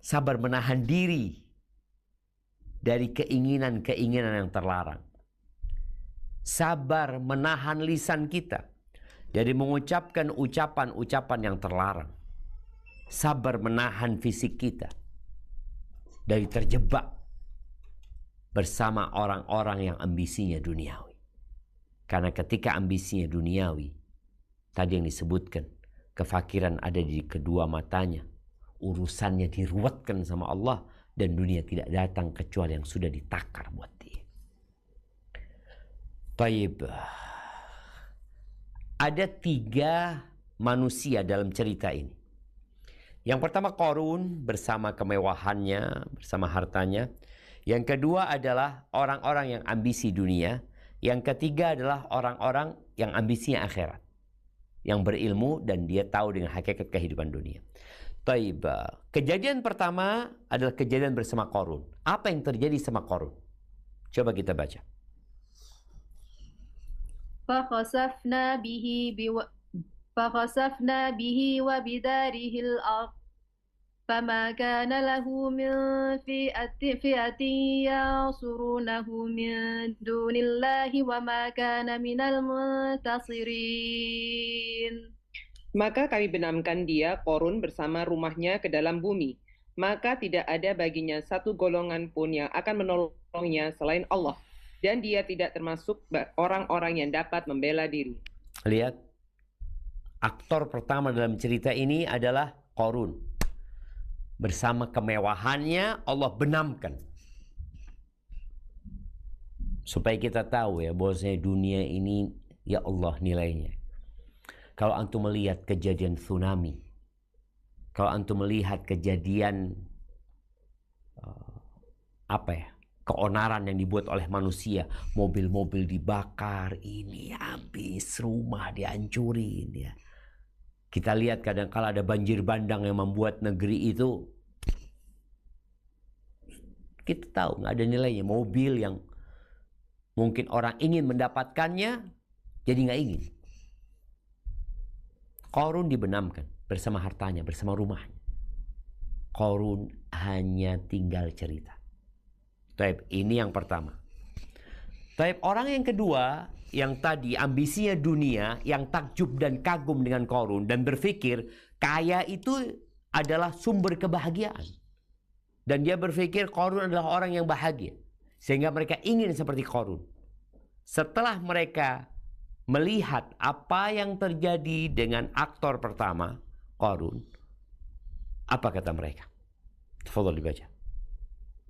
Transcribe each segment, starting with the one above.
Sabar menahan diri dari keinginan-keinginan yang terlarang. Sabar menahan lisan kita dari mengucapkan ucapan-ucapan yang terlarang. Sabar menahan fisik kita dari terjebak bersama orang-orang yang ambisinya duniawi. Karena ketika ambisinya duniawi, tadi yang disebutkan, kefakiran ada di kedua matanya, urusannya diruwetkan sama Allah, dan dunia tidak datang kecuali yang sudah ditakar buat dia. Taib. Ada 3 manusia dalam cerita ini. Yang pertama Qarun bersama kemewahannya, bersama hartanya. Yang kedua adalah orang-orang yang ambisi dunia. Yang ketiga adalah orang-orang yang ambisinya akhirat, yang berilmu dan dia tahu dengan hakikat kehidupan dunia. Taib. Kejadian pertama adalah kejadian bersama Qarun. Apa yang terjadi sama Qarun? Coba kita baca. فخسفنا به وبداره الأرض فما كان له من فئة ينصرونه من دون الله وما كان من المنتصرين. Maka kami benamkan dia, Qarun, bersama rumahnya ke dalam bumi. Maka tidak ada baginya satu golongan pun yang akan menolongnya selain Allah. Dan dia tidak termasuk orang-orang yang dapat membela diri. Lihat, aktor pertama dalam cerita ini adalah Qarun. Bersama kemewahannya Allah benamkan. Supaya kita tahu ya, bahwasanya dunia ini ya Allah nilainya. Kalau antum melihat kejadian tsunami, kalau antum melihat kejadian keonaran yang dibuat oleh manusia, mobil-mobil dibakar, ini habis, rumah dihancurin ya. Kita lihat kadang-kala ada banjir bandang yang membuat negeri itu, kita tahu nggak ada nilainya. Mobil yang mungkin orang ingin mendapatkannya, jadi nggak ingin. Qarun dibenamkan bersama hartanya, bersama rumahnya. Qarun hanya tinggal cerita. Taib, ini yang pertama. Taib, orang yang kedua, yang tadi ambisinya dunia, yang takjub dan kagum dengan Qarun dan berpikir kaya itu adalah sumber kebahagiaan. Dan dia berpikir Qarun adalah orang yang bahagia, sehingga mereka ingin seperti Qarun. Setelah mereka melihat apa yang terjadi dengan aktor pertama, Qarun, apa kata mereka? Tafadhal dibaca.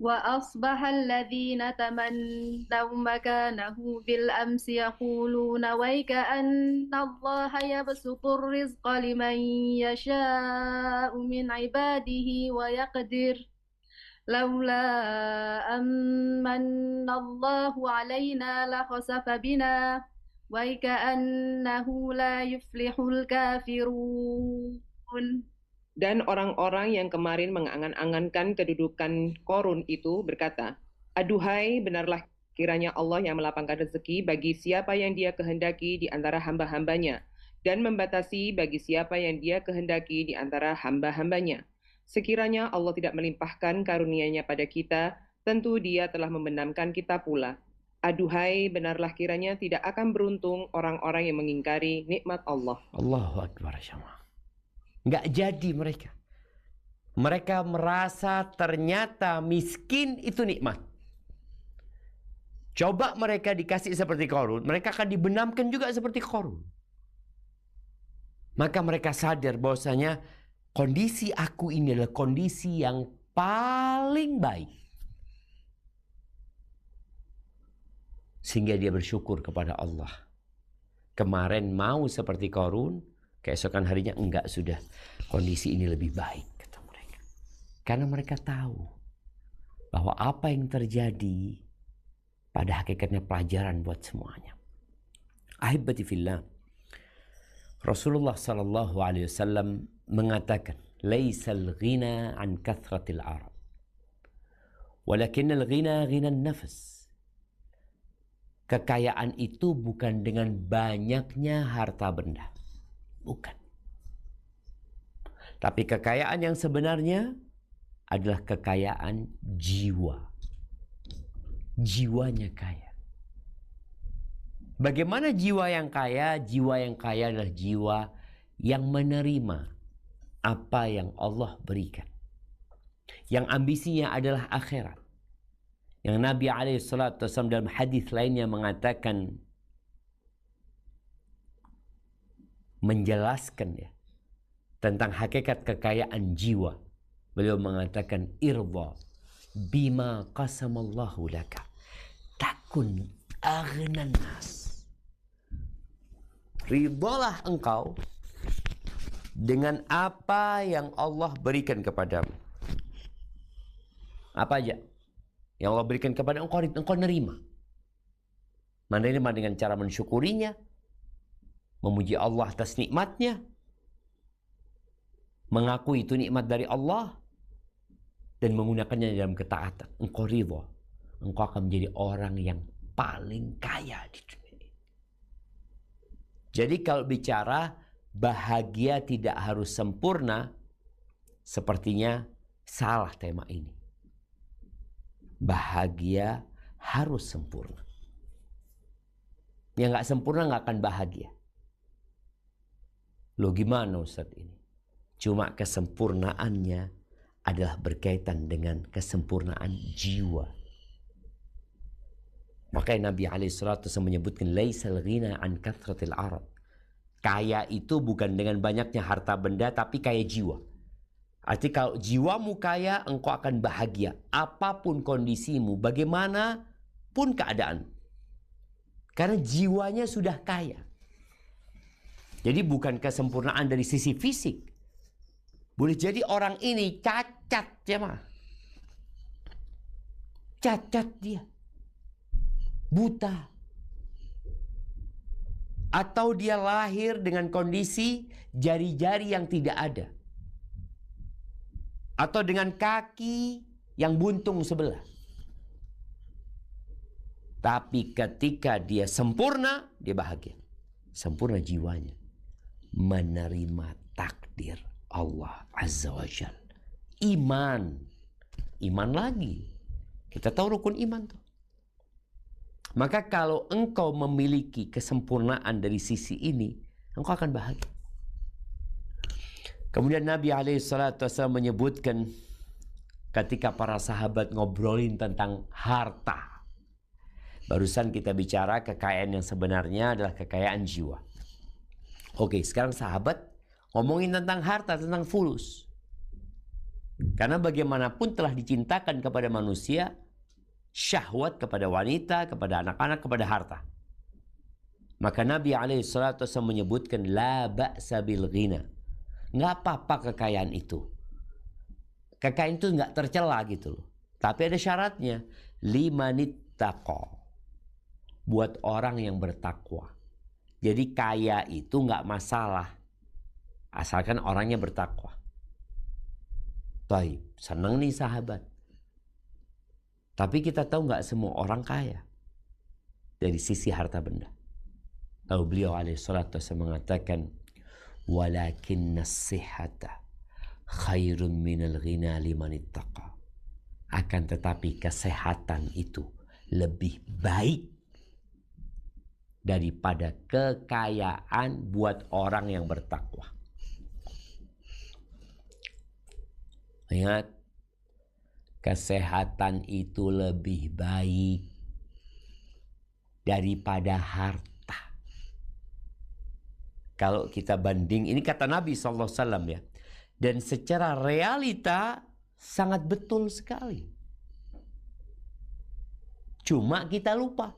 وأصبح الذين تمنوا مكانه بالأمس يقولون ويك أن الله يبسط الرزق لمن يشاء من عباده ويقدر لولا أمن الله علينا لخسف بنا ويكأنه لا يفلح الكافرون. Dan orang-orang yang kemarin mengangan-angankan kedudukan Qarun itu berkata, "Aduhai, benarlah kiranya Allah yang melapangkan rezeki bagi siapa yang dia kehendaki di antara hamba-hambanya, dan membatasi bagi siapa yang dia kehendaki di antara hamba-hambanya. Sekiranya Allah tidak melimpahkan karunia-Nya pada kita, tentu dia telah membenamkan kita pula. Aduhai, benarlah kiranya tidak akan beruntung orang-orang yang mengingkari nikmat Allah." Allahu Akbar. Nggak jadi mereka. Mereka merasa ternyata miskin itu nikmat. Coba mereka dikasih seperti Qarun, mereka akan dibenamkan juga seperti Qarun. Maka mereka sadar bahwasanya kondisi aku ini adalah kondisi yang paling baik. Sehingga dia bersyukur kepada Allah. Kemarin mau seperti Qarun, keesokan harinya enggak, sudah kondisi ini lebih baik, kata mereka. Karena mereka tahu bahwa apa yang terjadi pada hakikatnya pelajaran buat semuanya. Ahibati fillah, Rasulullah sallallahu alaihi wasallam mengatakan, "Laisal ghina an kathratil arab, walakinnal ghina ghinan nafs." Kekayaan itu bukan dengan banyaknya harta benda. Bukan. Tapi kekayaan yang sebenarnya adalah kekayaan jiwa. Jiwanya kaya. Bagaimana jiwa yang kaya? Jiwa yang kaya adalah jiwa yang menerima apa yang Allah berikan. Yang ambisinya adalah akhirat. Yang Nabi SAW dalam hadis lainnya mengatakan, menjelaskan ya tentang hakikat kekayaan jiwa. Beliau mengatakan, irda bima qasamallahu laka takun aghnan nas. Ridalah engkau dengan apa yang Allah berikan kepadamu. Apa aja yang Allah berikan kepada engkau, engkau nerima. Menerima dengan cara mensyukurinya, memuji Allah atas nikmatnya, mengakui itu nikmat dari Allah, dan menggunakannya dalam ketaatan. Engkau ridha, engkau akan menjadi orang yang paling kaya di dunia. Jadi kalau bicara bahagia tidak harus sempurna, sepertinya salah tema ini. Bahagia harus sempurna. Yang nggak sempurna nggak akan bahagia. Loh gimana Ustaz ini? Cuma kesempurnaannya adalah berkaitan dengan kesempurnaan jiwa. Makanya Nabi SAW menyebutkan laisal ghina an kathratil arad. Kaya itu bukan dengan banyaknya harta benda, tapi kaya jiwa. Arti kalau jiwamu kaya, engkau akan bahagia. Apapun kondisimu, bagaimanapun keadaan. Karena jiwanya sudah kaya. Jadi bukan kesempurnaan dari sisi fisik. Boleh jadi orang ini cacat ya mah. Cacat dia. Buta. Atau dia lahir dengan kondisi jari-jari yang tidak ada. Atau dengan kaki yang buntung sebelah. Tapi ketika dia sempurna, dia bahagia. Sempurna jiwanya. Menerima takdir Allah Azza wa Jal. Iman. Iman lagi. Kita tahu rukun iman tuh. Maka kalau engkau memiliki kesempurnaan dari sisi ini, engkau akan bahagia. Kemudian Nabi SAW menyebutkan ketika para sahabat ngobrolin tentang harta. Barusan kita bicara kekayaan yang sebenarnya adalah kekayaan jiwa. Oke, sekarang sahabat ngomongin tentang harta, tentang fulus. Karena bagaimanapun telah dicintakan kepada manusia syahwat kepada wanita, kepada anak-anak, kepada harta. Maka Nabi SAW menyebutkan la ba'sa bil ghina. Nggak apa-apa kekayaan itu. Kekayaan itu nggak tercela gitu loh. Tapi ada syaratnya. Limanittaqa. Buat orang yang bertakwa. Jadi kaya itu nggak masalah. Asalkan orangnya bertakwa. Baik, senang nih sahabat. Tapi kita tahu nggak semua orang kaya. Dari sisi harta benda. Lalu beliau alaihissalatu mengatakan. Walakinna sihata khairun minal ghina liman ittaqa. Akan tetapi kesehatan itu lebih baik daripada kekayaan buat orang yang bertakwa. Ingat, kesehatan itu lebih baik daripada harta. Kalau kita banding, ini kata Nabi SAW ya. Dan secara realita sangat betul sekali. Cuma kita lupa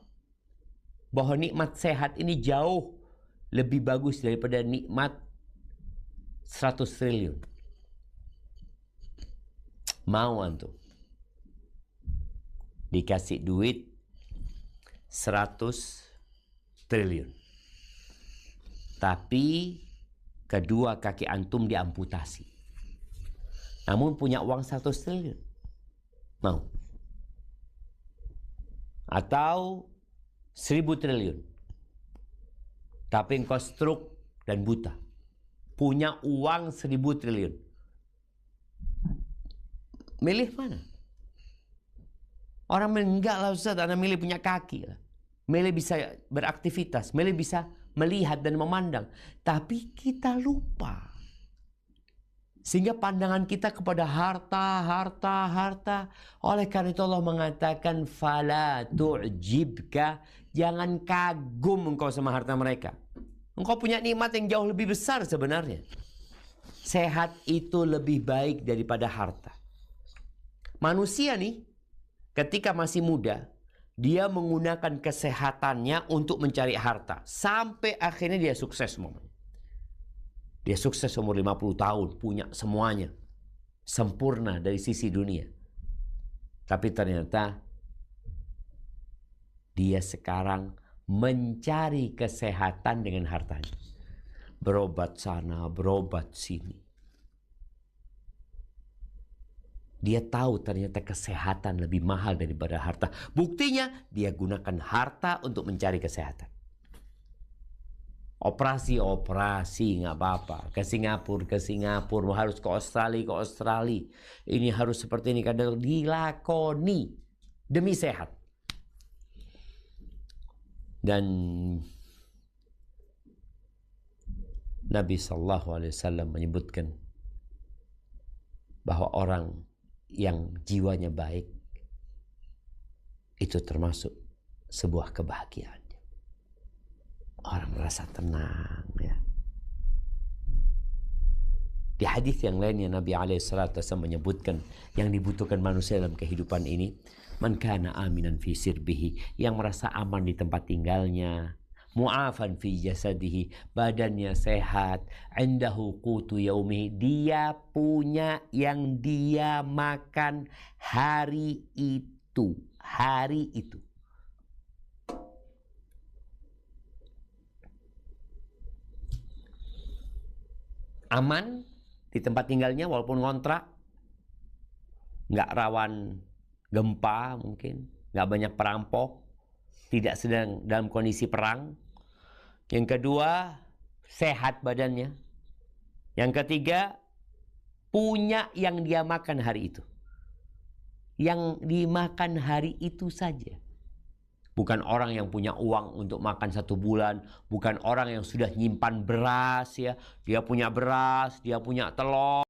bahwa nikmat sehat ini jauh lebih bagus daripada nikmat 100 triliun. Mau antum dikasih duit 100 triliun. Tapi kedua kaki antum diamputasi. Namun punya uang 100 triliun. Mau? Atau 1000 triliun. Tapi engkau stroke dan buta. Punya uang 1000 triliun. Milih mana? Orang enggak lah Ustaz, Anda milih punya kaki lah. Milih bisa beraktivitas, milih bisa melihat dan memandang. Tapi kita lupa. Sehingga pandangan kita kepada harta. Oleh karena itu Allah mengatakan, fala tu'jibka, jangan kagum engkau sama harta mereka. Engkau punya nikmat yang jauh lebih besar sebenarnya. Sehat itu lebih baik daripada harta. Manusia nih, ketika masih muda, dia menggunakan kesehatannya untuk mencari harta. Sampai akhirnya dia sukses momennya. Dia sukses umur 50 tahun, punya semuanya. Sempurna dari sisi dunia. Tapi ternyata dia sekarang mencari kesehatan dengan hartanya. Berobat sana, berobat sini. Dia tahu ternyata kesehatan lebih mahal daripada harta. Buktinya dia gunakan harta untuk mencari kesehatan. Operasi nggak apa-apa. Ke Singapura, harus ke Australia. Ini harus seperti ini, kadang dilakoni demi sehat. Dan Nabi SAW menyebutkan bahwa orang yang jiwanya baik itu termasuk sebuah kebahagiaan. Orang merasa tenang ya. Di hadis yang lainnya Nabi SAW menyebutkan yang dibutuhkan manusia dalam kehidupan ini, man kana aminan fi sirbihi, yang merasa aman di tempat tinggalnya, mu'afan fi jasadihi, badannya sehat, indahu qutu yaumi, dia punya yang dia makan hari itu. Aman di tempat tinggalnya walaupun ngontrak, nggak rawan gempa mungkin, nggak banyak perampok, tidak sedang dalam kondisi perang. Yang kedua, sehat badannya. Yang ketiga, punya yang dia makan hari itu. Yang dimakan hari itu saja. Bukan orang yang punya uang untuk makan 1 bulan. Bukan orang yang sudah nyimpan beras ya. Dia punya beras, dia punya telur.